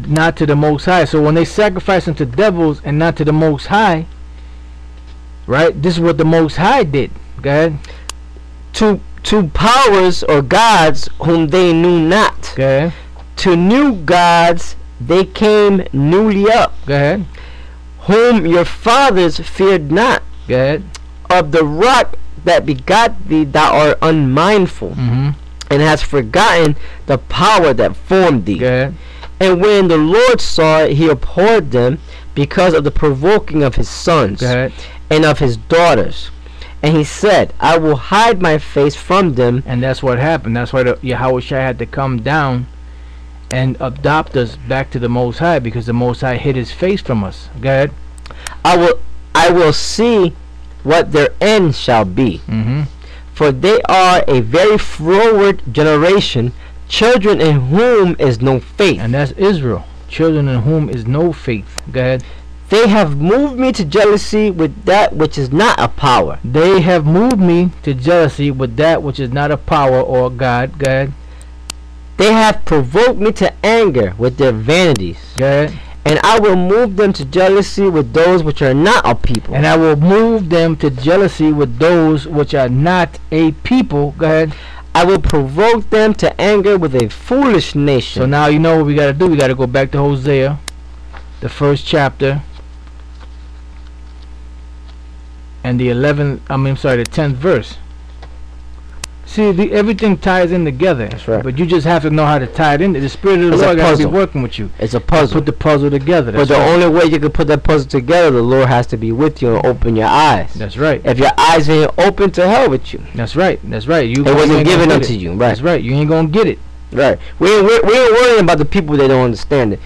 not to the Most High. So when they sacrifice unto devils and not to the Most High, right? This is what the Most High did. Go ahead. To powers or gods whom they knew not. Go ahead. To new gods they came newly up. Go ahead. Whom your fathers feared not. Go ahead. Of the rock that begot thee thou art unmindful, and hast forgotten the power that formed thee. Go ahead. And when the Lord saw it, he abhorred them because of the provoking of his sons and of his daughters. And he said, I will hide my face from them. And that's what happened. That's why Yahushua had to come down and adopt us back to the Most High, because the Most High hid his face from us. Go ahead. I will see what their end shall be. For they are a very froward generation, children in whom is no faith. And that's Israel. Children in whom is no faith. Go ahead. They have moved me to jealousy with that which is not a power. They have moved me to jealousy with that which is not a power or God. Go ahead. They have provoked me to anger with their vanities. Go ahead. And I will move them to jealousy with those which are not a people. And I will move them to jealousy with those which are not a people. Go ahead. I will provoke them to anger with a foolish nation. So now you know what we got to do. We got to go back to Hosea, the 1st chapter, and the 10th verse. See, everything ties in together. That's right. But you just have to know how to tie it in. The Spirit of the Lord got to be working with you. It's a puzzle. Put the puzzle together. But the only way you can put that puzzle together, the Lord has to be with you and open your eyes. That's right. If your eyes ain't open, to hell with you. That's right. That's right. It wasn't given unto you. Right. That's right. You ain't gonna get it. Right. We ain't worrying about the people that don't understand it.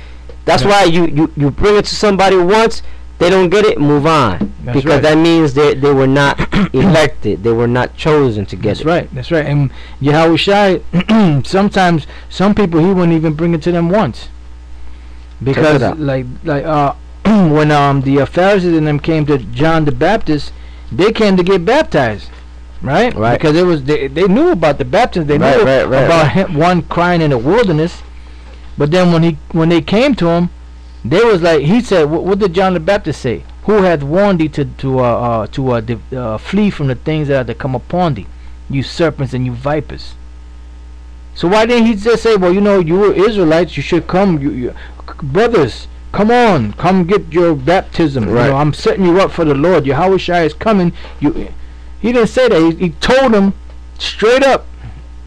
That's why you bring it to somebody once, they don't get it, move on. That's because that means they were not elected. They were not chosen to get it. That's right. And Yahushua, sometimes some people he wouldn't even bring it to them once. Because like when the Pharisees and them came to John the Baptist, they came to get baptized. Right? Because they knew about the baptism. They knew about him, one crying in the wilderness. But then when they came to him, they was like, he said, what did John the Baptist say? Who hath warned thee to flee from the things that are to come upon thee, you serpents and you vipers? So why didn't he just say, well, you were Israelites, you should come, you brothers, come on, come get your baptism. Right. I'm setting you up for the Lord. Yahushua is coming. He didn't say that. He told them straight up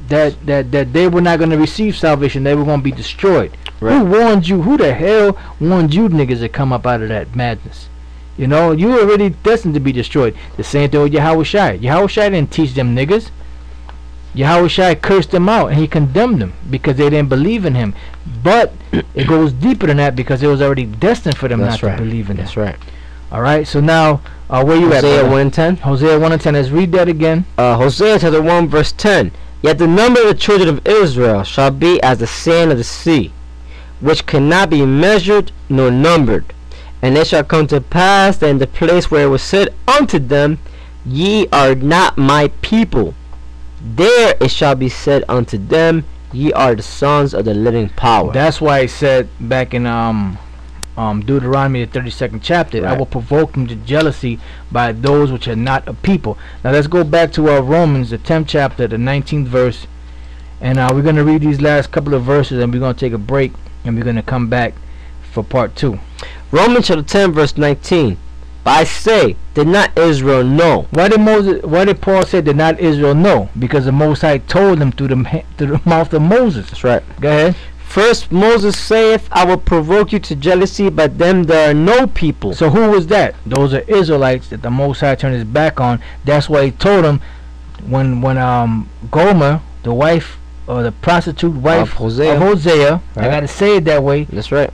that they were not going to receive salvation. They were going to be destroyed. Right. Who warned you? Who the hell warned you niggas to come up out of that madness? You were already destined to be destroyed. The same thing with Yahushua. Yahushua didn't teach them niggas. Yahushua cursed them out and he condemned them because they didn't believe in him. But it goes deeper than that, because it was already destined for them not to believe in him. That's right. All right. So now, where you at? Hosea 1:10. Hosea 1:10. Let's read that again. Hosea chapter 1 verse 10. Yet the number of the children of Israel shall be as the sand of the sea, which cannot be measured nor numbered. And it shall come to pass that in the place where it was said unto them, Ye are not my people, there it shall be said unto them, Ye are the sons of the living power. That's why it said back in Deuteronomy the 32nd chapter, I will provoke them to jealousy by those which are not a people. Now let's go back to Romans the 10th chapter, the 19th verse, and we're going to read these last couple of verses, and we're going to take a break, and we're going to come back for part 2. Romans chapter 10 verse 19. But I say, did not Israel know? Why did Paul say did not Israel know? Because the Most High told them through the mouth of Moses. That's right. Go ahead. First Moses saith, I will provoke you to jealousy by them that are no people. So who was that? Those are Israelites that the Most High turned his back on. That's why he told them when Gomer, the wife or the prostitute wife of Hosea, I gotta say it that way. That's right.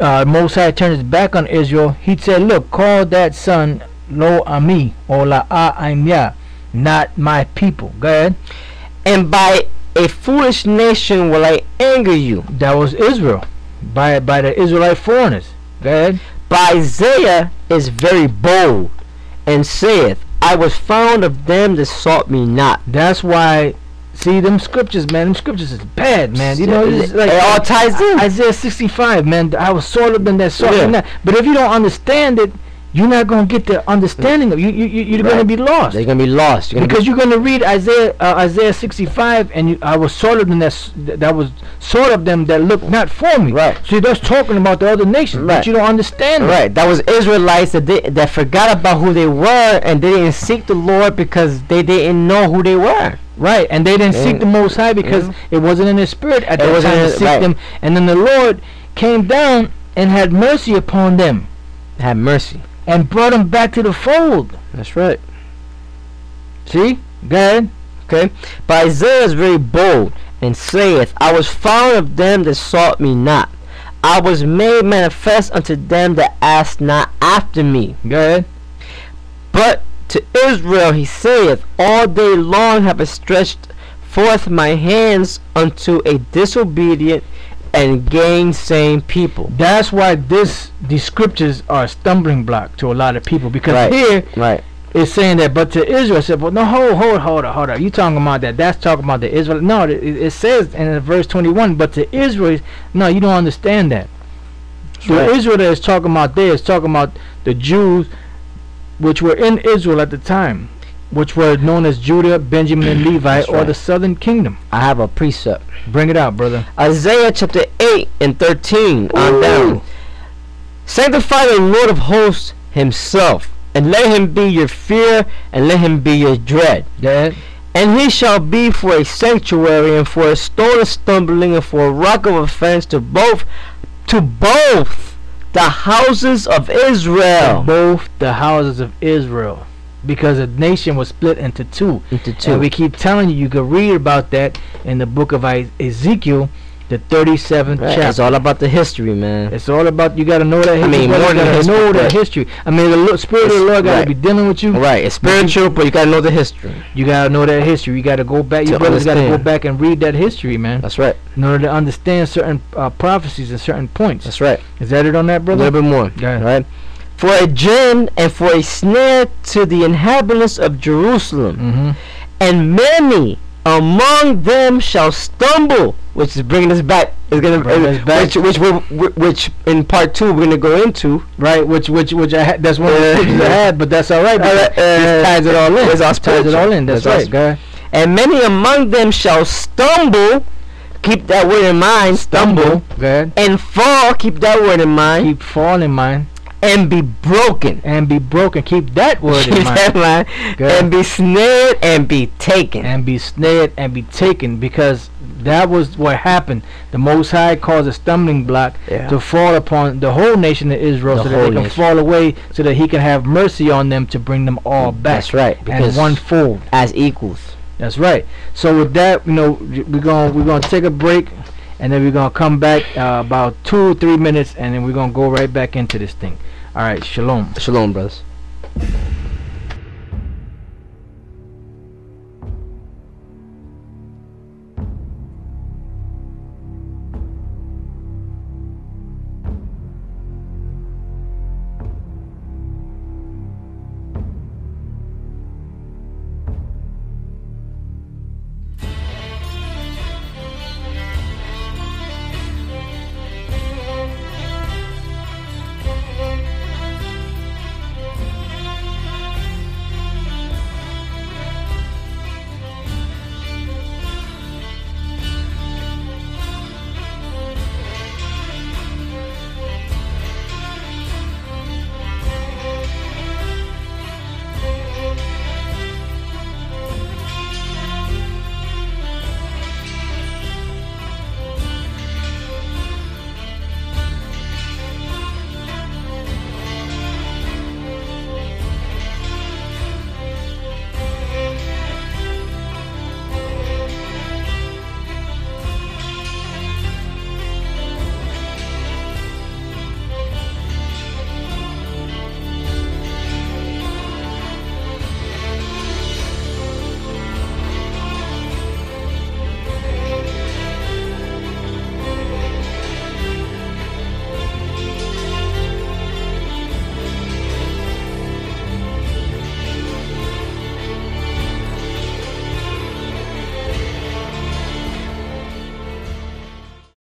Most High turned his back on Israel. He said, look, call that son Lo Ami or La Anya, not my people. Go ahead. And by a foolish nation will I anger you. That was Israel. By the Israelite foreigners. Go ahead. But Isaiah is very bold and saith, I was found of them that sought me not. That's why See, them scriptures, man. Them scriptures is bad, man. You know, it's like it all ties in. Isaiah 65, man. I was sort of them that sort Yeah. of that. But if you don't understand it, you're not gonna get the understanding of you're gonna be lost. They're gonna be lost. Because you're gonna read Isaiah 65, and I was sort of them that was sort of them that looked not for me. Right. So that's talking about the other nations, Right. but you don't understand. Right, that was Israelites that forgot about who they were, and they didn't seek the Lord because they didn't know who they were. Right, and they didn't seek the Most High because it wasn't in their spirit at that time to seek them. And then the Lord came down and had mercy upon them. Have mercy. And brought them back to the fold. That's right. See? Go ahead. Okay. But Isaiah is very bold and saith, I was found of them that sought me not. I was made manifest unto them that asked not after me. Go ahead. But to Israel he saith, all day long have I stretched forth my hands unto a disobedient and gainsaying people. That's why these scriptures are a stumbling block to a lot of people, because here it's saying that, but to Israel, it said, well, no, hold on. You talking about that? That's talking about the Israel. No, it says in verse 21, but to Israel, no, you don't understand that. The Israel that is talking about there is talking about the Jews which were in Israel at the time, which were known as Judah, Benjamin, and Levi, or the southern kingdom. I have a precept. Bring it out, brother. Isaiah chapter 8 and 13 on down. Sanctify the Lord of hosts himself, and let him be your fear, and let him be your dread. Yeah. And he shall be for a sanctuary, and for a stone of stumbling, and for a rock of offense to both the houses of Israel. To both the houses of Israel. Because the nation was split into two. And we keep telling you, you can read about that in the book of Ezekiel, the 37th chapter. It's all about the history, man. It's all about, you got to know that history. I mean, more than know that history. I mean, the Spirit of the Lord got to be dealing with you. Right, it's spiritual, but you got to know the history. You got to know that history. You got to go back. Your brothers got to go back and read that history, man. That's right. In order to understand certain prophecies and certain points. That's right. Is that it on that, brother? A little bit more. All right. For a gin and for a snare to the inhabitants of Jerusalem, and many among them shall stumble, which is bringing us back. Is gonna which in part 2 we're gonna go into, right? Which that's one of the scriptures I had, but that's all right. This ties it all in. Ties it all in. That's right. Go ahead. And many among them shall stumble. Keep that word in mind. Stumble. Go ahead. And fall. Keep that word in mind. Keep fall in mind. And be broken. And be broken. Keep that word in mind. Keep that mind. And be snared and be taken. And be snared and be taken, because that was what happened. The Most High caused a stumbling block to fall upon the whole nation of Israel, so that they can fall away, so that he can have mercy on them to bring them all back. That's right. And one fold. As equals. That's right. So with that, you know, we're gonna take a break, and then we're gonna come back about 2 or 3 minutes, and then we're gonna go right back into this thing. All right, shalom. Shalom, brothers.